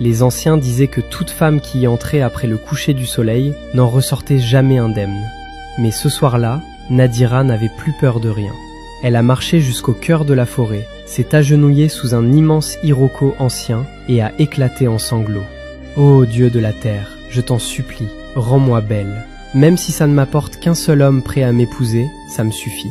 Les anciens disaient que toute femme qui y entrait après le coucher du soleil n'en ressortait jamais indemne. Mais ce soir-là, Nadira n'avait plus peur de rien. Elle a marché jusqu'au cœur de la forêt, s'est agenouillée sous un immense iroko ancien et a éclaté en sanglots. « Ô Dieu de la terre, je t'en supplie, rends-moi belle. Même si ça ne m'apporte qu'un seul homme prêt à m'épouser, ça me suffit. »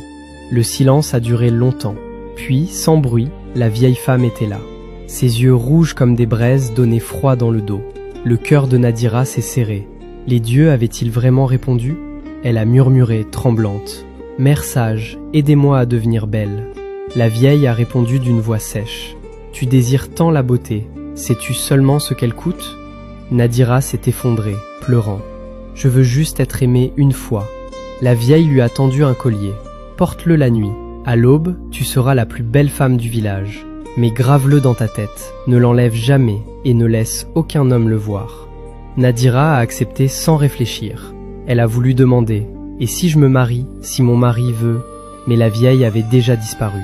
Le silence a duré longtemps. Puis, sans bruit, la vieille femme était là. Ses yeux rouges comme des braises donnaient froid dans le dos. Le cœur de Nadira s'est serré. Les dieux avaient-ils vraiment répondu? Elle a murmuré, tremblante. « Mère sage, aidez-moi à devenir belle. » La vieille a répondu d'une voix sèche. « Tu désires tant la beauté, sais-tu seulement ce qu'elle coûte ?» Nadira s'est effondrée, pleurant. « Je veux juste être aimée une fois. » La vieille lui a tendu un collier. « Porte-le la nuit. À l'aube, tu seras la plus belle femme du village. Mais grave-le dans ta tête, ne l'enlève jamais et ne laisse aucun homme le voir. » Nadira a accepté sans réfléchir. Elle a voulu demander « Et si je me marie, si mon mari veut ?» Mais la vieille avait déjà disparu.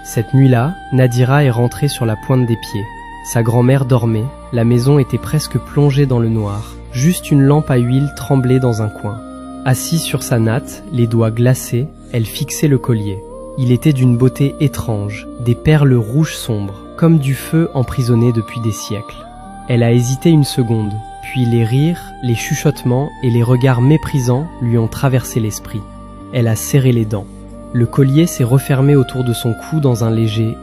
Cette nuit-là, Nadira est rentrée sur la pointe des pieds. Sa grand-mère dormait, la maison était presque plongée dans le noir. Juste une lampe à huile tremblait dans un coin. Assise sur sa natte, les doigts glacés, elle fixait le collier. Il était d'une beauté étrange, des perles rouges sombres, comme du feu emprisonné depuis des siècles. Elle a hésité une seconde, puis les rires, les chuchotements et les regards méprisants lui ont traversé l'esprit. Elle a serré les dents. Le collier s'est refermé autour de son cou dans un léger...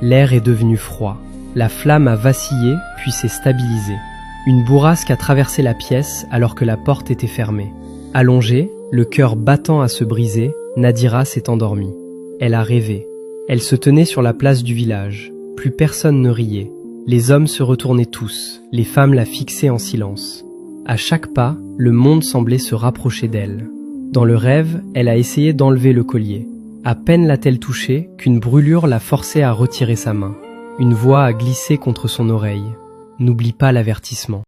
L'air est devenu froid. La flamme a vacillé, puis s'est stabilisée. Une bourrasque a traversé la pièce alors que la porte était fermée. Allongée, le cœur battant à se briser, Nadira s'est endormie. Elle a rêvé. Elle se tenait sur la place du village. Plus personne ne riait. Les hommes se retournaient tous, les femmes la fixaient en silence. À chaque pas, le monde semblait se rapprocher d'elle. Dans le rêve, elle a essayé d'enlever le collier. À peine l'a-t-elle touché qu'une brûlure l'a forcée à retirer sa main. Une voix a glissé contre son oreille. « N'oublie pas l'avertissement. »